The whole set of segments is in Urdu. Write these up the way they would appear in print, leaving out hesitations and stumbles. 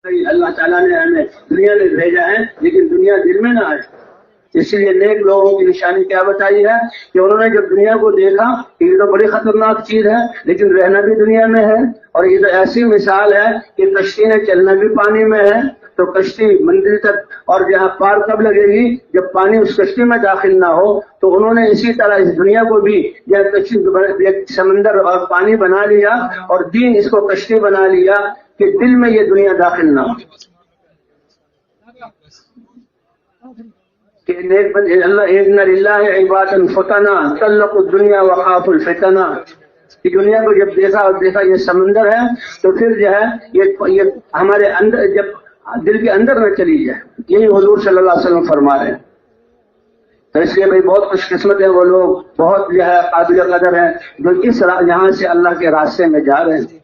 اللہ تعالیٰ نے ہمیں دنیا میں بھیجا ہے لیکن دنیا دل میں نہ آئے. اس لیے نیک لوگوں کی نشانی کیا بتائی ہے کہ انہوں نے جب دنیا کو دیکھا کہ یہ تو بڑی خطرناک چیز ہے لیکن رہنا بھی دنیا میں ہے، اور یہ تو ایسی مثال ہے کہ کشتی نے چلنا بھی پانی میں ہے، تو کشتی منزل تک اور جہاں پار کب لگے گی جب پانی اس کشتی میں داخل نہ ہو. تو انہوں نے اسی طرح اس دنیا کو بھی ایک سمندر اور پانی بنا لیا اور دین اس کو کشتی بنا لیا کہ دل میں یہ دنیا داخل نہ ہو. کہ نیک بندے اللہ ان للہ عبادا فتنا طلقوا الدنیا وخافوا الفتنہ، کہ دنیا کو جب دیکھا یہ سمندر ہے تو پھر جو ہے یہ ہمارے اندر جب دل کے اندر نہ چلی جائے. یہی حضور صلی اللہ علیہ وسلم فرما رہے ہیں. تو اس لیے بھائی بہت خوش قسمت ہیں وہ لوگ، بہت جو ہے قابل قدر ہیں جو اس یہاں سے اللہ کے راستے میں جا رہے ہیں.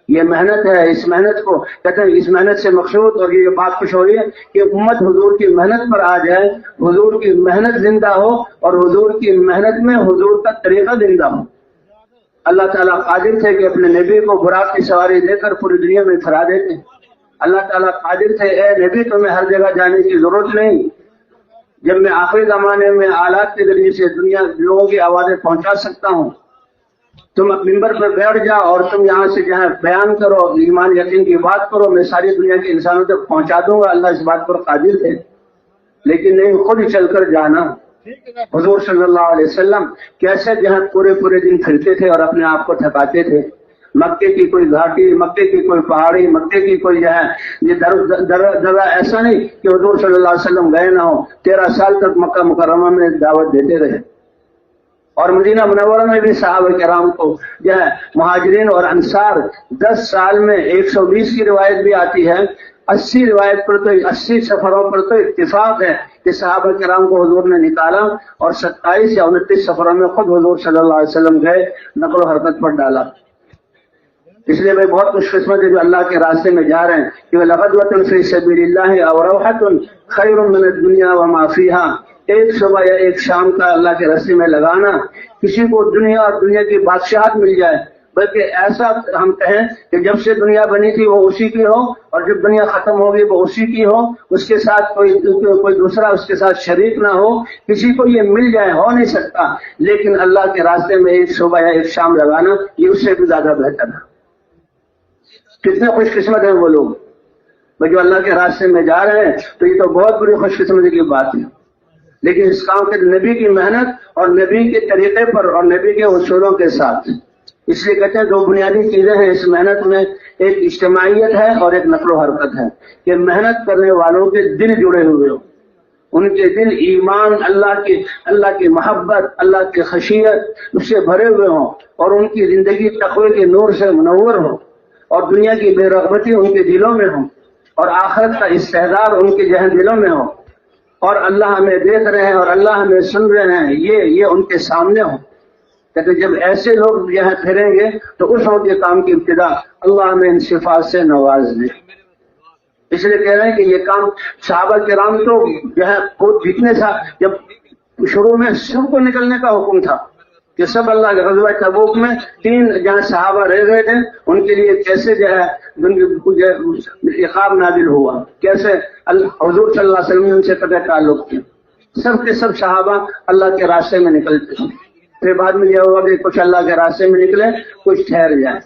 یہ محنت ہے، اس محنت کو کہتے ہیں اس محنت سے مقصود، اور یہ بات خوش ہو رہی ہے کہ امت حضور کی محنت پر آ جائے، حضور کی محنت زندہ ہو اور حضور کی محنت میں حضور کا طریقہ زندہ ہو. اللہ تعالیٰ قادر تھے کہ اپنے نبی کو براق کی سواری دے کر پوری دنیا میں پھیلا دیتے. اللہ تعالیٰ قادر تھے اے نبی تمہیں ہر جگہ جانے کی ضرورت نہیں، جب میں آخری زمانے میں آلات کے ذریعے سے دنیا لوگوں کی آوازیں پہنچا سکتا ہوں، تم ممبر پر بیٹھ جاؤ اور تم یہاں سے جہاں بیان کرو، ایمان یقین کی بات کرو، میں ساری دنیا کے انسانوں تک پہنچا دوں گا. اللہ اس بات پر قادر تھے لیکن نہیں خود چل کر جانا. حضور صلی اللہ علیہ وسلم کیسے جہاں پورے دن پھرتے تھے اور اپنے آپ کو تھکاتے تھے. مکے کی کوئی گھاٹی، مکے کی کوئی پہاڑی، مکے کی کوئی جو ہے یہ درہ ایسا نہیں کہ حضور صلی اللہ علیہ وسلم گئے نہ ہو. 13 سال تک مکہ مکرمہ میں دعوت دیتے رہے، اور مدینہ منورہ میں بھی صحابہ کرام کو جو ہے مہاجرین اور انصار 10 سال میں 120 کی روایت بھی آتی ہے، 80 روایت پر تو 80 سفروں پر تو اتفاق ہے کہ صحابہ کرام کو حضور نے نکالا، اور 27 یا 29 سفروں میں خود حضور صلی اللہ علیہ وسلم گئے، نقل و حرکت پر ڈالا. اس لیے میں بہت خوش قسمت ہے جو اللہ کے راستے میں جا رہے ہیں کہ لَغَدْوَةٌ فِي سَبِيلِ اللَّهِ أَوْ رَوْحَةٌ خَيْرٌ مِنَ الدُّنْيَا وَمَا فِيهَا. ایک صبح یا ایک شام کا اللہ کے راستے میں لگانا، کسی کو دنیا اور دنیا کی بادشاہت مل جائے، بلکہ ایسا ہم کہیں کہ جب سے دنیا بنی تھی وہ اسی کی ہو، اور جب دنیا ختم ہوگی وہ اسی کی ہو، اس کے ساتھ کوئی دوسرا اس کے ساتھ شریک نہ ہو. کسی کو یہ مل جائے ہو نہیں سکتا، لیکن اللہ کے راستے میں ایک صبح یا ایک شام لگانا یہ اس سے بھی زیادہ بہتر ہے. کتنے خوش قسمت ہیں وہ لوگ جو اللہ کے راستے میں جا رہے ہیں. تو یہ تو بہت بڑی خوش قسمتی کی بات ہے. لیکن اس کام کے نبی کی محنت اور نبی کے طریقے پر اور نبی کے اصولوں کے ساتھ. اس لیے کہتے ہیں 2 بنیادی چیزیں ہیں اس محنت میں، ایک اجتماعیت ہے اور ایک نقل و حرکت ہے. کہ محنت کرنے والوں کے دل جڑے ہوئے ہوں، ان کے دل ایمان، اللہ کی محبت، اللہ کی خشیت اس سے بھرے ہوئے ہوں، اور ان کی زندگی تقوی کے نور سے منور ہو، اور دنیا کی بے رغبتی ان کے دلوں میں ہو، اور آخرت کا استحضار ان کے ذہن دلوں میں ہو، اور اللہ ہمیں دیکھ رہے ہیں اور اللہ ہمیں سن رہے ہیں، یہ ان کے سامنے ہو. کہ جب ایسے لوگ یہاں پھریں گے تو اس وقت یہ کام کی ابتدا اللہ ہمیں ان صفات سے نواز دے. اس لیے کہہ رہے ہیں کہ یہ کام صحابہ کرام تو جو ہے خود جتنے تھا، جب شروع میں سب کو نکلنے کا حکم تھا کہ سب اللہ کے غزوہ تبوک میں 3 جہاں صحابہ رہ گئے تھے ان کے لیے کیسے جو ہے عقاب نازل ہوا، کیسے حضور صلی اللہ علیہ وسلم نے ان سے قطع تعلق کیا. سب کے سب صحابہ اللہ کے راستے میں نکلتے تھے. پھر بعد میں یہ ہوا کہ کچھ اللہ کے راستے میں نکلے، کچھ ٹھہر جائے.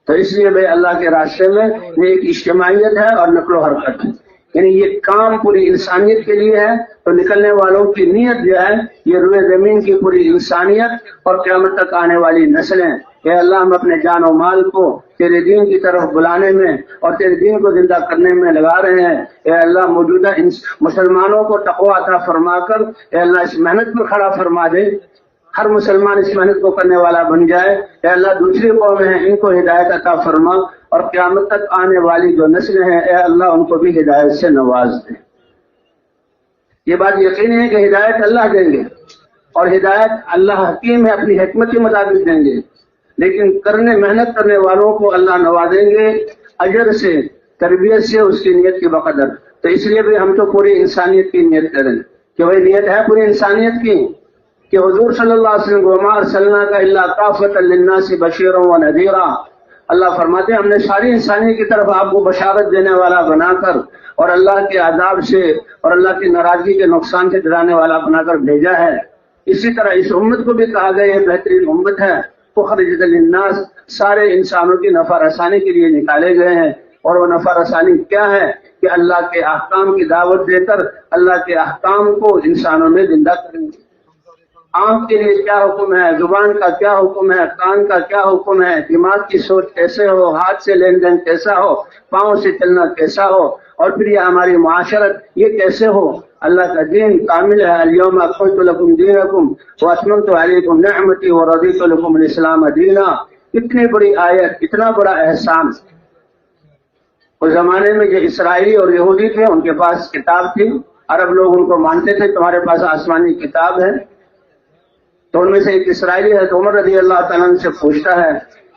تو اس لیے بھائی اللہ کے راستے میں یہ ایک اجتماعیت ہے اور نقل و حرکت ہے. یعنی یہ کام پوری انسانیت کے لیے ہے. تو نکلنے والوں کی نیت جو ہے یہ روئے زمین کی پوری انسانیت اور قیامت تک آنے والی نسلیں. اے اللہ ہم اپنے جان و مال کو تیرے دین کی طرف بلانے میں اور تیرے دین کو زندہ کرنے میں لگا رہے ہیں. اے اللہ موجودہ مسلمانوں کو تقوی عطا فرما کر اے اللہ اس محنت پر کھڑا فرما دے. ہر مسلمان اس محنت کو کرنے والا بن جائے. اے اللہ دوسری قومیں ہیں ان کو ہدایت عطا فرما، اور قیامت تک آنے والی جو نسلیں ہیں اے اللہ ان کو بھی ہدایت سے نواز دے. یہ بات یقینی ہے کہ ہدایت اللہ دیں گے، اور ہدایت اللہ حکیم ہے، اپنی حکمت کے مطابق دیں گے. لیکن محنت کرنے والوں کو اللہ نوازیں گے اجر سے، تربیت سے، اس کی نیت کے بقدر. تو اس لیے بھی ہم تو پوری انسانیت کی نیت کریں کہ وہی نیت ہے پوری انسانیت کی کہ حضور صلی اللہ علیہ وسلم وما ارسلناک الا کافۃ للناس بشیرا ونذیرا. اللہ فرماتے ہیں ہم نے ساری انسانیت کی طرف آپ کو بشارت دینے والا بنا کر اور اللہ کے عذاب سے اور اللہ کی ناراضگی کے نقصان سے ڈرانے والا بنا کر بھیجا ہے۔ اسی طرح اس امت کو بھی کہا گیا یہ بہترین امت ہے، اخرجت للناس، سارے انسانوں کی نفع رسانی کے لیے نکالے گئے ہیں۔ اور وہ نفع رسانی کیا ہے کہ اللہ کے احکام کی دعوت دے کر اللہ کے احکام کو انسانوں میں زندہ کریں گے۔ آنکھ کے لیے کیا حکم ہے، زبان کا کیا حکم ہے، کان کا کیا حکم ہے، دماغ کی سوچ کیسے ہو، ہاتھ سے لین دین کیسا ہو، پاؤں سے چلنا کیسا ہو، اور پھر یہ ہماری معاشرت یہ کیسے ہو۔ اللہ کا دین کامل ہے، الیوم اکملت لکم دینکم واتممت علیکم نعمتی ورضیت لکم الاسلام دینا۔ اتنی بڑی آیت، اتنا بڑا احسان۔ اس زمانے میں جو اسرائیلی اور یہودی تھے ان کے پاس کتاب تھی، عرب لوگ ان کو مانتے تھے تمہارے پاس آسمانی کتاب ہے۔ تو ان میں سے ایک اسرائیلی ہے تو عمر رضی اللہ تعالیٰ عنہ سے پوچھتا ہے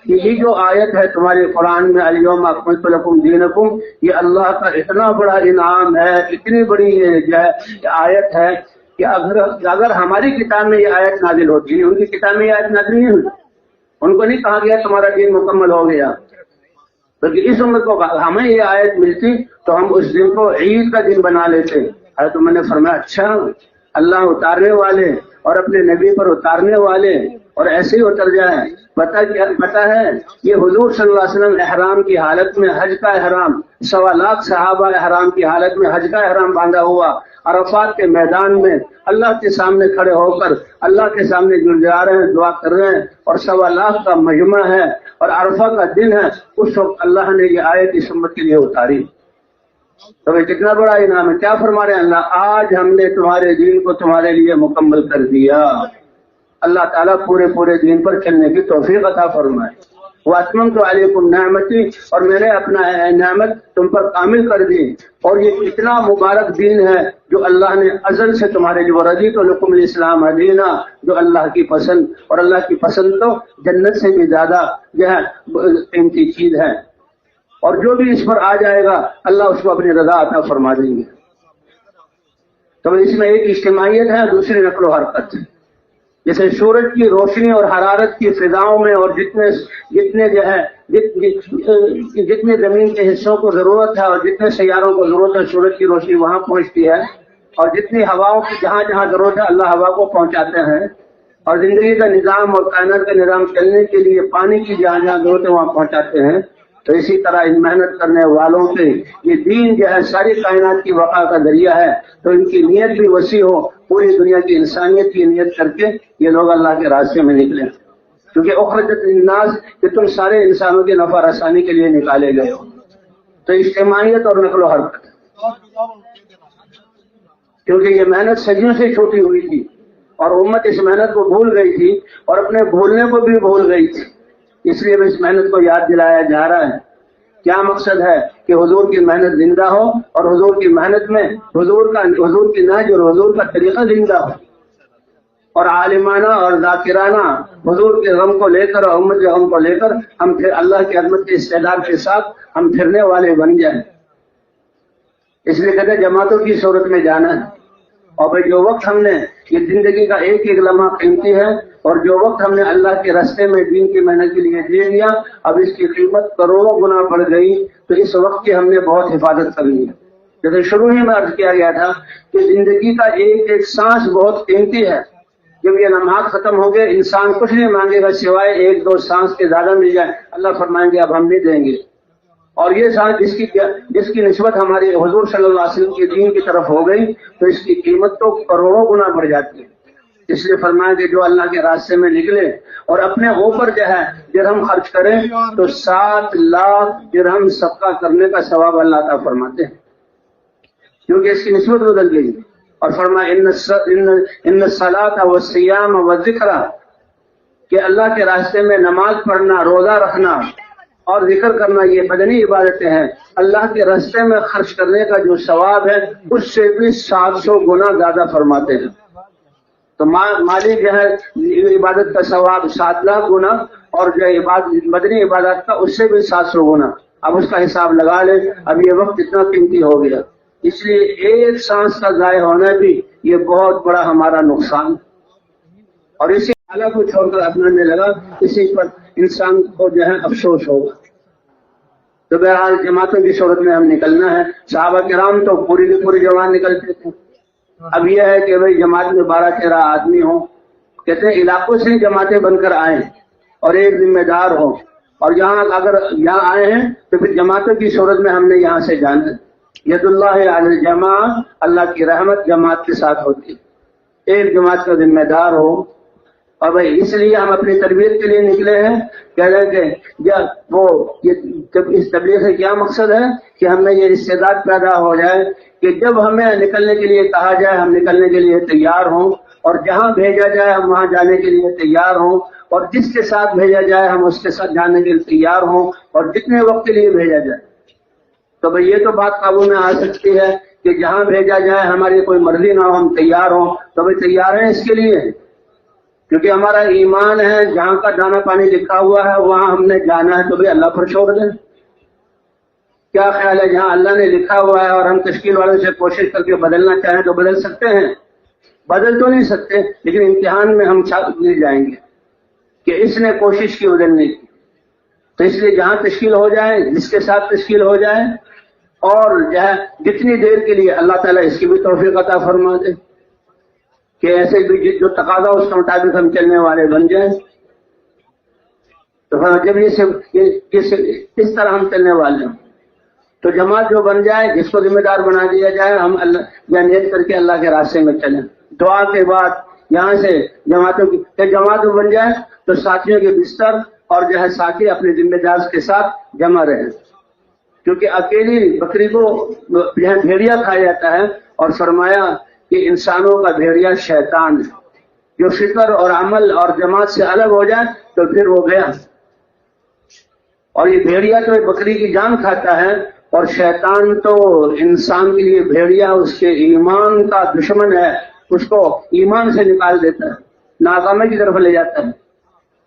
کہ یہ جو آیت ہے تمہاری قرآن میں الیوم اکملت لکم دینکم، یہ اللہ کا اتنا بڑا انعام ہے، اتنی بڑی یہ جو ہے آیت ہے کہ اگر ہماری کتاب میں یہ آیت نازل ہوتی ہے، ان کی کتاب میں یہ آیت نازل نہیں ہوئی، ان کو نہیں کہا گیا تمہارا دین مکمل ہو گیا، بلکہ اس امت کو ہمیں یہ آیت ملتی تو ہم اس دن کو عید کا دن بنا لیتے۔ حضرت عمر نے فرمایا اچھا، اللہ اتارنے والے اور اپنے نبی پر اتارنے والے اور ایسے ہی اتر جائے۔ پتہ ہے یہ حضور صلی اللہ علیہ وسلم احرام کی حالت میں حج کا احرام، 1.25 لاکھ صحابہ احرام کی حالت میں حج کا احرام باندھا ہوا عرفات کے میدان میں اللہ کے سامنے کھڑے ہو کر اللہ کے سامنے گڑگڑا رہے ہیں، دعا کر رہے ہیں، اور 1.25 لاکھ کا مجمع ہے اور عرفہ کا دن ہے۔ اس وقت اللہ نے یہ آیت اس امت کے لیے اتاری۔ تو یہ کتنا بڑا انعام ہے۔ کیا فرما رہے ہیں اللہ، آج ہم نے تمہارے دین کو تمہارے لیے مکمل کر دیا۔ اللہ تعالیٰ پورے دین پر چلنے کی توفیق عطا فرمائے۔ وَأَتْمَمْتُ عَلَيْكُمْ نِعْمَتِي، اور میں نے اپنا نعمت تم پر کامل کر دی۔ اور یہ اتنا مبارک دین ہے جو اللہ نے ازل سے تمہارے لیے وَرَضِيتُ لَكُمُ الْإِسْلَامَ دِينًا، جو اللہ کی پسند، اور اللہ کی پسند تو جنت سے بھی زیادہ جو ہے قیمتی چیز ہے، اور جو بھی اس پر آ جائے گا اللہ اس کو اپنی رضا عطا فرما دیں گے۔ تو اس میں ایک اجتماعیت ہے، دوسری نقل و حرکت ہے۔ جیسے سورج کی روشنی اور حرارت کی فضاؤں میں اور جتنے جو ہے جتنے زمین کے حصوں کو ضرورت ہے اور جتنے سیاروں کو ضرورت ہے سورج کی روشنی وہاں پہنچتی ہے، اور جتنی ہواؤں کی جہاں ضرورت ہے اللہ ہوا کو پہنچاتے ہیں، اور زندگی کا نظام اور کائنات کا نظام چلنے کے لیے پانی کی جہاں ضرورت ہے وہاں پہنچاتے ہیں۔ تو اسی طرح ان محنت کرنے والوں سے یہ دین جو ہے ساری کائنات کی وقع کا ذریعہ ہے، تو ان کی نیت بھی وسیع ہو، پوری دنیا کی انسانیت کی نیت کر کے یہ لوگ اللہ کے راستے میں نکلیں، کیونکہ اخرجت للناس کہ تم سارے انسانوں کی نفع رسانی کے لیے نکالے گئے ہو۔ تو اجتماعیت اور نقل و حرکت، کیونکہ یہ محنت صدیوں سے چھوٹی ہوئی تھی اور امت اس محنت کو بھول گئی تھی اور اپنے بھولنے کو بھی بھول گئی تھی، اس لیے اس محنت کو یاد دلایا جا رہا ہے۔ کیا مقصد ہے کہ حضور کی محنت زندہ ہو، اور حضور کی محنت میں حضور کی نہج اور حضور کا طریقہ زندہ ہو، اور عالمانہ اور ذاکرانہ حضور کے غم کو لے کر اور امت کے غم کو لے کر ہم پھر اللہ کی عظمت کے استعداد کے ساتھ ہم پھرنے والے بن جائیں۔ اس لیے کہتے ہیں جماعتوں کی صورت میں جانا ہے، اور بھائی جو وقت ہم نے یہ زندگی کا ایک ایک لمحہ قیمتی ہے، اور جو وقت ہم نے اللہ کے راستے میں دین کی محنت کے لیے دے دیا اب اس کی قیمت کروڑوں گنا بڑھ گئی، تو اس وقت کی ہم نے بہت حفاظت کرنی ہے۔ جیسے شروع ہی میں عرض کیا گیا تھا کہ زندگی کا ایک ایک سانس بہت قیمتی ہے۔ جب یہ لمحات ختم ہو گئے انسان کچھ نہیں مانگے گا سوائے 1-2 سانس کے زیادہ مل جائے، اللہ فرمائیں گے اب ہم نہیں دیں گے۔ اور یہ سانس جس کی نسبت ہماری حضور صلی اللہ علیہ وسلم کے دین کی طرف ہو گئی تو اس کی قیمت تو کروڑوں گنا بڑھ جاتی ہے۔ اس لیے فرمایا کہ جو اللہ کے راستے میں نکلے اور اپنے اوپر جو ہے درہم خرچ کریں تو 7 لاکھ درہم صدقہ کرنے کا ثواب اللہ تعالیٰ فرماتے ہیں، کیونکہ اس کی نسبت بدل گئی۔ اور فرمایا ان الصلاۃ والصیام والذکر، کہ اللہ کے راستے میں نماز پڑھنا، روزہ رکھنا اور ذکر کرنا یہ بدنی عبادتیں ہیں، اللہ کے راستے میں خرچ کرنے کا جو ثواب ہے اس سے بھی 700 گنا زیادہ فرماتے ہیں۔ تو مالی جو ہے عبادت کا ثواب 7 لاکھ گنا، اور جو بدنی عبادت کا اس سے بھی 700 گنا۔ اب اس کا حساب لگا لیں، اب یہ وقت اتنا قیمتی ہو گیا، اس لیے ایک سانس کا ضائع ہونا بھی یہ بہت بڑا ہمارا نقصان، اور اسی حالت کو چھوڑ کر اپنانے لگا، اسی پر انسان کو جو ہے افسوس ہوگا. تو بہرحال جماعتوں کی صورت میں ہم نکلنا ہے. صحابہ کرام تو پوری کی پوری جماعت نکلتے تھے. اب یہ ہے کہ بھائی جماعت میں 12-13 آدمی ہوں. کہتے ہیں علاقوں سے جماعتیں بن کر آئیں اور ایک ذمہ دار ہو, اور یہاں اگر یہاں آئے ہیں تو پھر جماعتوں کی صورت میں ہم نے یہاں سے جانا. ید اللہ علی الجماع, اللہ کی رحمت جماعت کے ساتھ ہوتی, ایک جماعت کا ذمہ دار ہو. اور بھائی اس لیے ہم اپنی تربیت کے لیے نکلے ہیں. کہہ رہے ہیں کہ جب اس تبلیغ سے کیا مقصد ہے کہ ہمیں یہ استعداد پیدا ہو جائے کہ جب ہمیں نکلنے کے لیے کہا جائے ہم نکلنے کے لیے تیار ہوں, اور جہاں بھیجا جائے ہم وہاں جانے کے لیے تیار ہوں, اور جس کے ساتھ بھیجا جائے ہم اس کے ساتھ جانے کے لیے تیار ہوں, اور جتنے وقت کے لیے بھیجا جائے. تو بھئی یہ تو بات قابو میں آ سکتی ہے کہ جہاں بھیجا جائے ہماری کوئی مرضی نہ ہو, ہم تیار ہوں. تو بھئی تیار ہیں اس کے لیے, کیونکہ ہمارا ایمان ہے جہاں کا دانا پانی لکھا ہوا ہے وہاں ہم نے جانا ہے. تو بھئی اللہ پر چھوڑ دیں. کیا خیال ہے جہاں اللہ نے لکھا ہوا ہے اور ہم تشکیل والوں سے کوشش کر کے بدلنا چاہیں تو بدل سکتے ہیں؟ بدل تو نہیں سکتے, لیکن امتحان میں ہم مل جائیں گے کہ اس نے کوشش کی بدلنے کی. تو اس لیے جہاں تشکیل ہو جائے, جس کے ساتھ تشکیل ہو جائے, اور جو ہے جتنی دیر کے لیے اللہ تعالیٰ اس کی بھی توفیق عطا فرما دے کہ ایسے بھی جو تقاضا اس کے مطابق ہم چلنے والے بن جائیں. تو جب اس طرح ہم چلنے والے ہوں تو جماعت جو بن جائے, جس کو ذمہ دار بنا دیا جائے, ہم اللہ یا نیت کر کے اللہ کے راستے میں چلیں. دعا کے بعد یہاں سے جماعتوں کی جماعت بن جائے تو ساتھیوں کے بستر اور جو ہے ساتھی اپنے ذمہ دار کے ساتھ جمع رہیں, کیونکہ اکیلی بکری کو بھیڑیا کھایا جاتا ہے. اور فرمایا کہ انسانوں کا بھیڑیا شیطان ہے, جو فکر اور عمل اور جماعت سے الگ ہو جائے تو پھر وہ گیا. اور یہ بھیڑیا تو بکری کی جان کھاتا ہے, اور شیطان تو انسان کے لیے بھیڑیا اس کے ایمان کا دشمن ہے, اس کو ایمان سے نکال دیتا ہے, ناکامی کی طرف لے جاتا ہے.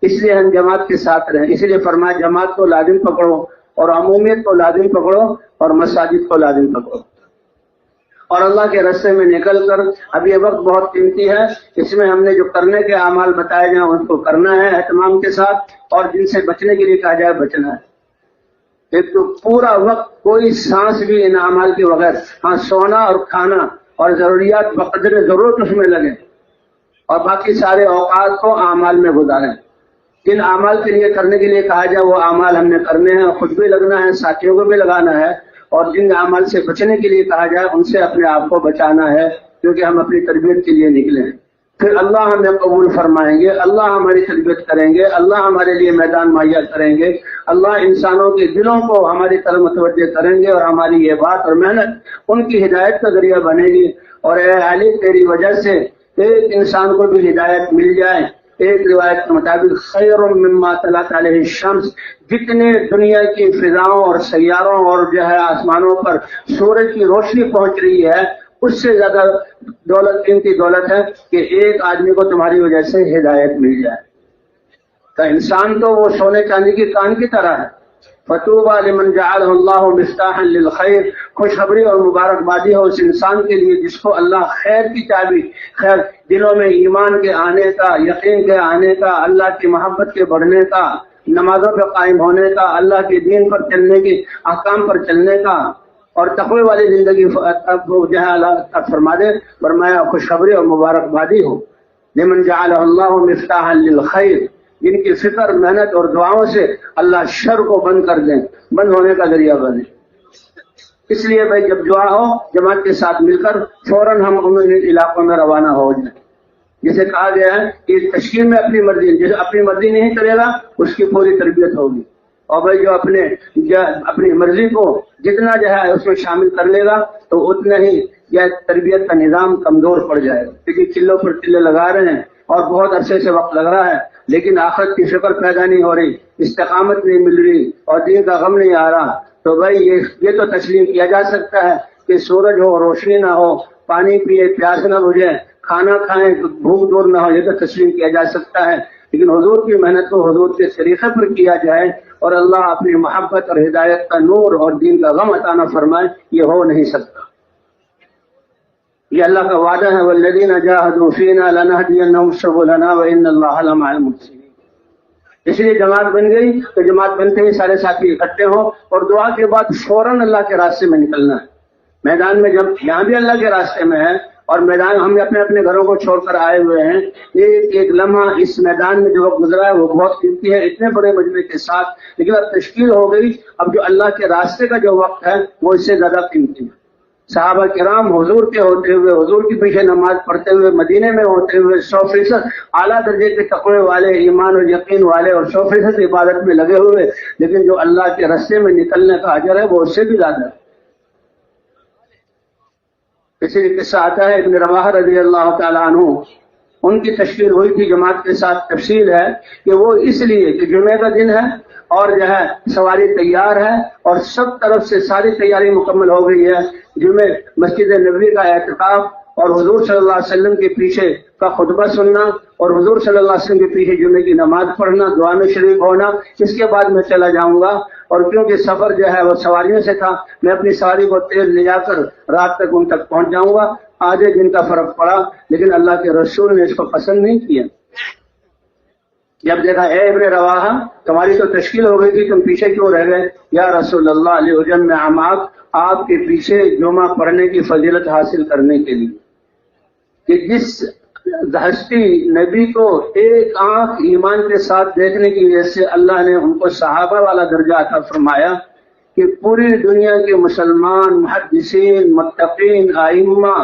اس لیے ہم جماعت کے ساتھ رہیں. اسی لیے فرمایا جماعت کو لازم پکڑو, اور عمومیت کو لازم پکڑو, اور مساجد کو لازم پکڑو, اور اللہ کے راستے میں نکل کر. اب یہ وقت بہت قیمتی ہے, اس میں ہم نے جو کرنے کے اعمال بتائے جائیں ان کو کرنا ہے اہتمام کے ساتھ, اور جن سے بچنے کے لیے کہا جائے بچنا ہے. ایک تو پورا وقت کوئی سانس بھی ان اعمال کے بغیر, ہاں سونا اور کھانا اور ضروریات بقدر ضرورت اس میں لگے, اور باقی سارے اوقات کو اعمال میں گزاریں. جن اعمال کے لیے کرنے کے لیے کہا جائے وہ اعمال ہم نے کرنے ہیں, خود بھی لگنا ہے, ساتھیوں کو بھی لگانا ہے. اور جن اعمال سے بچنے کے لیے کہا جائے ان سے اپنے آپ کو بچانا ہے, کیونکہ ہم اپنی تربیت کے لیے نکلے ہیں. پھر اللہ ہمیں قبول فرمائیں گے, اللہ ہماری تربیت کریں گے, اللہ ہمارے لیے میدان مہیا کریں گے, اللہ انسانوں کے دلوں کو ہماری طرف متوجہ کریں گے, اور ہماری یہ بات اور محنت ان کی ہدایت کا ذریعہ بنے گی. اور اے علی تیری وجہ سے ایک انسان کو بھی ہدایت مل جائے. ایک روایت کے مطابق خیر مما طلعت علیہ الشمس, جتنے دنیا کی فضاؤں اور سیاروں اور جو ہے آسمانوں پر سورج کی روشنی پہنچ رہی ہے, اس سے زیادہ دولت قیمتی دولت ہے کہ ایک آدمی کو تمہاری وجہ سے ہدایت مل جائے. تو انسان تو وہ سونے چاندی کی کان کی طرح ہے. فتوبہ لمن جعلہ اللہ مفتاحا للخیر, خوشخبری اور مبارکبادی ہو اس انسان کے لیے جس کو اللہ خیر کی چابی, خیر دلوں میں ایمان کے آنے کا, یقین کے آنے کا, اللہ کی محبت کے بڑھنے کا, نمازوں پہ قائم ہونے کا, اللہ کے دین پر چلنے کی, احکام پر چلنے کا, اور تقوی والی زندگی جو ہے اللہ فرما دے. فرمایا خوشخبری اور مبارکبادی ہو لمن جعلہ اللہ مفتاحا للخیر, جن کی فکر محنت اور دعاؤں سے اللہ شر کو بند کر دیں, بند ہونے کا ذریعہ بنے. اس لیے بھائی جب دعا ہو جماعت کے ساتھ مل کر فوراً ہم ان علاقوں میں روانہ ہو جائیں. جسے کہا گیا ہے کہ تشکیل میں اپنی مرضی, جسے اپنی مرضی نہیں کرے گا اس کی پوری تربیت ہوگی. اور بھائی جو اپنی مرضی کو جتنا جو ہے اس میں شامل کر لے گا تو اتنا ہی یہ تربیت کا نظام کمزور پڑ جائے گا. کیونکہ چلوں پر چلے لگا رہے ہیں اور بہت عرصے سے وقت لگ رہا ہے, لیکن آخرت کی فکر پیدا نہیں ہو رہی, استقامت نہیں مل رہی, اور دین کا غم نہیں آ رہا. تو بھائی یہ تو تسلیم کیا جا سکتا ہے کہ سورج ہو, روشنی نہ ہو, پانی پیے پیاس نہ بجھے, کھانا کھائیں بھوک دور نہ ہو, یہ تو تسلیم کیا جا سکتا ہے. لیکن حضور کی محنت کو حضور کے طریقے پر کیا جائے اور اللہ اپنی محبت اور ہدایت کا نور اور دین کا غم عطا نہ فرمائے, یہ ہو نہیں سکتا. یہ اللہ کا وعدہ ہے, والذین جاہدوا فینا لنہدینہم سبلنا وان اللہ لمع المحسنین. اس لیے جماعت بن گئی تو جماعت بنتے ہی سارے ساتھی اکٹھے ہوں اور دعا کے بعد فوراً اللہ کے راستے میں نکلنا ہے. میدان میں جب یہاں بھی اللہ کے راستے میں ہے اور میدان ہم اپنے اپنے گھروں کو چھوڑ کر آئے ہوئے ہیں، ایک ایک لمحہ اس میدان میں جو وقت گزرا ہے وہ بہت قیمتی ہے اتنے بڑے مجمع کے ساتھ. لیکن اب تشکیل ہو گئی، اب جو اللہ کے راستے کا جو وقت ہے وہ اس سے زیادہ قیمتی ہے. صحابہ کرام حضور کے ہوتے ہوئے، حضور کے پیچھے نماز پڑھتے ہوئے، مدینے میں ہوتے ہوئے 100% اعلیٰ درجے کے تقوی والے، ایمان اور یقین والے اور 100% عبادت میں لگے ہوئے، لیکن جو اللہ کے راستے میں نکلنے کا اجر ہے وہ اس سے بھی زیادہ ہے. اسی لیے قصہ آتا ہے ابن رواحہ رضی اللہ تعالیٰ عنہ، ان کی تشکیل ہوئی تھی جماعت کے ساتھ. تفصیل ہے کہ وہ اس لیے کہ جمعے کا دن ہے اور جو ہے سواری تیار ہے اور سب طرف سے ساری تیاری مکمل ہو گئی ہے. جمعے مسجد نبوی کا اعتکاف اور حضور صلی اللہ علیہ وسلم کے پیچھے کا خطبہ سننا اور حضور صلی اللہ علیہ وسلم کے پیچھے جمعے کی نماز پڑھنا، دعا میں شریک ہونا. اس کے بعد میں چلا جاؤں گا اور کیونکہ سفر جو ہے وہ سواریوں سے تھا، میں اپنی سواری کو تیز لے جا کر رات تک ان تک پہنچ جاؤں گا. آدھے دن کا فرق پڑا، لیکن اللہ کے رسول نے اس کو پسند نہیں کیا. جب دیکھا اے ابن رواحہ تمہاری تو تشکیل ہو گئی تھی، تم پیچھے کیوں رہ گئے؟ یا رسول اللہ علیہ میں آپ کے پیچھے جمعہ پڑھنے کی فضیلت حاصل کرنے کے لیے کہ جس ہستی نبی کو ایک آنکھ ایمان کے ساتھ دیکھنے کی وجہ سے اللہ نے ان کو صحابہ والا درجہ عطا فرمایا کہ پوری دنیا کے مسلمان محدثین، متقین، ائمہ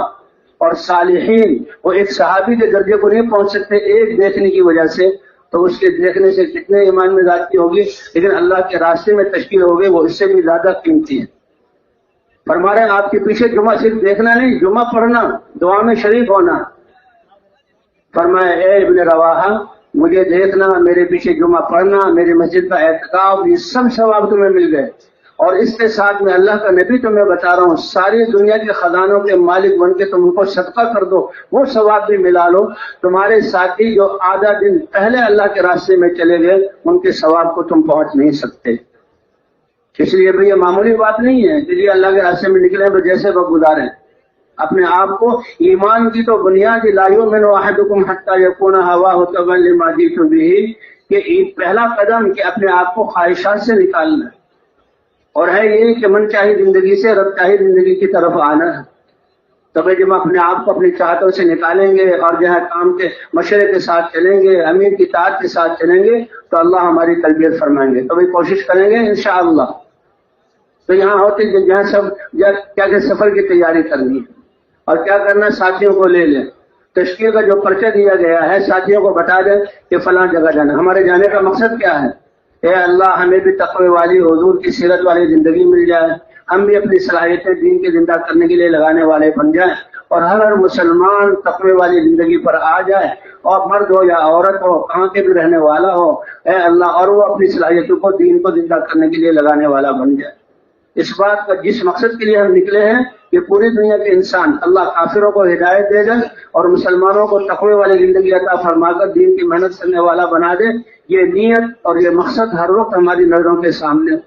اور صالحین وہ ایک صحابی کے درجے کو نہیں پہنچ سکتے ایک دیکھنے کی وجہ سے. تو اس کے دیکھنے سے کتنے ایمان میں زیادتی ہوگی، لیکن اللہ کے راستے میں تشکیل ہو گئی وہ اس سے بھی زیادہ قیمتی ہے. فرما رہے ہیں آپ کے پیچھے جمعہ صرف دیکھنا نہیں، جمعہ پڑھنا، دعا میں شریک ہونا. فرمایا اے ابن رواحہ مجھے دیکھنا، میرے پیچھے جمعہ پڑھنا، میری مسجد کا اعتکاف، یہ سب ثواب تمہیں مل گئے. اور اس کے ساتھ میں اللہ کا نبی تمہیں بتا رہا ہوں ساری دنیا کے خزانوں کے مالک بن کے تم ان کو صدقہ کر دو، وہ ثواب بھی ملا لو. تمہارے ساتھی جو آدھا دن پہلے اللہ کے راستے میں چلے گئے ان کے ثواب کو تم پہنچ نہیں سکتے. اس لیے بھئی یہ معمولی بات نہیں ہے کہ یہ اللہ کے راستے میں نکلیں تو جیسے وقت گزاریں. اپنے آپ کو ایمان کی تو بنیاد لا یؤمن احدکم حتی یکون ہواہ تبعا لما جئت بہ، کہ پہلا قدم کہ اپنے آپ کو خواہشات سے نکالنا ہے اور ہے یہ کہ من چاہی زندگی سے رب چاہی زندگی کی طرف آنا ہے. تبھی جب اپنے آپ کو اپنی چاہتوں سے نکالیں گے اور جو ہے کام کے مشورے کے ساتھ چلیں گے، امیر کی اطاعت کے ساتھ چلیں گے تو اللہ ہماری تربیت فرمائیں گے. تبھی کوشش کریں گے انشاءاللہ. تو یہاں ہوتے جہاں سب کیا کہ سفر کی تیاری کرنی ہے اور کیا کرنا، ساتھیوں کو لے لیں. تشکیل کا جو پرچہ دیا گیا ہے ساتھیوں کو بتا دیں کہ فلاں جگہ جانا. ہمارے جانے کا مقصد کیا ہے؟ اے اللہ ہمیں بھی تقوی والی حضور کی سیرت والی زندگی مل جائے، ہم بھی اپنی صلاحیتیں دین کی زندہ کرنے کے لیے لگانے والے بن جائیں اور ہر مسلمان تقوی والی زندگی پر آ جائے، اور مرد ہو یا عورت ہو، کہاں کے بھی رہنے والا ہو اے اللہ، اور وہ اپنی صلاحیتوں کو دین کو زندہ کرنے کے لیے لگانے والا بن جائے. اس بات کا جس مقصد کے لیے ہم نکلے ہیں کہ پوری دنیا کے انسان اللہ کافروں کو ہدایت دے دے اور مسلمانوں کو تقوی والی زندگی عطا فرما کر دین کی محنت کرنے والا بنا دے. یہ نیت اور یہ مقصد ہر وقت ہماری نظروں کے سامنے.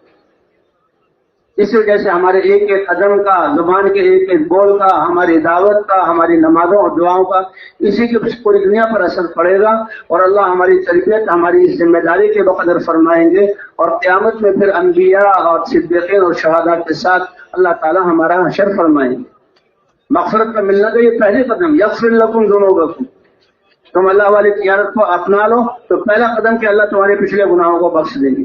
اس وجہ سے ہمارے ایک ایک قدم کا، زبان کے ایک ایک بول کا، ہماری دعوت کا، ہماری نمازوں اور دعاؤں کا اسی کی پوری دنیا پر اثر پڑے گا اور اللہ ہماری تربیت، ہماری اس ذمہ داری کے بقدر فرمائیں گے اور قیامت میں پھر انبیاء اور صدیقین اور شہداء کے ساتھ اللہ تعالی ہمارا حشر فرمائیں گے. مغفرت کا ملنا تو یہ پہلے قدم، یغفر لکم ذنوبکم. تم اللہ والی قیادت کو اپنا لو تو پہلا قدم کہ اللہ تمہارے پچھلے گناہوں کو بخش دے گی.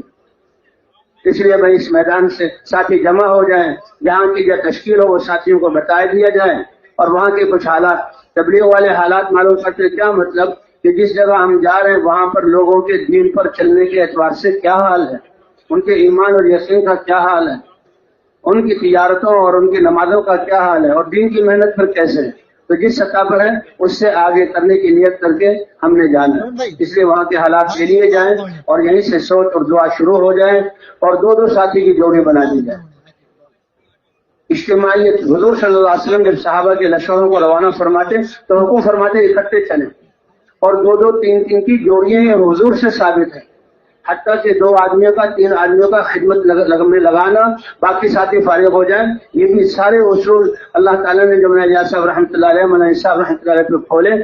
اس لیے بھائی اس میدان سے ساتھی جمع ہو جائیں، جہاں کی جو تشکیل ہو وہ ساتھیوں کو بتا دیا جائے اور وہاں کے کچھ حالات، تبلیغ والے حالات معلوم کرتے. کیا مطلب کہ جس جگہ ہم جا رہے ہیں وہاں پر لوگوں کے دین پر چلنے کے اعتبار سے کیا حال ہے، ان کے ایمان اور یقین کا کیا حال ہے، ان کی تجارتوں اور ان کی نمازوں کا کیا حال ہے اور دین کی محنت پر کیسے ہے. تو جس سطح پر ہے اس سے آگے کرنے کی نیت کر کے ہم نے جانا. اس لیے وہاں کے حالات لے لیے جائیں اور یہیں سے سوچ اور دعا شروع ہو جائیں اور دو دو ساتھی کی جوڑی بنا دی جائے. اجتماعیت، حضور صلی اللہ علیہ وسلم جب صحابہ کے لشکروں کو روانہ فرماتے تو حکم فرماتے اکٹھے چلیں اور دو دو تین تین کی جوڑیاں حضور سے ثابت ہیں. حتیٰ کہ 2 آدمیوں کا 3 آدمیوں کا خدمت میں لگانا، باقی ساتھی فارغ ہو جائیں. یہ بھی سارے اصول اللہ تعالیٰ نے جو مولانا صاحب رحمۃ اللہ علیہ، مولانا صاحب رحمۃ اللہ علیہ پہ کھولے.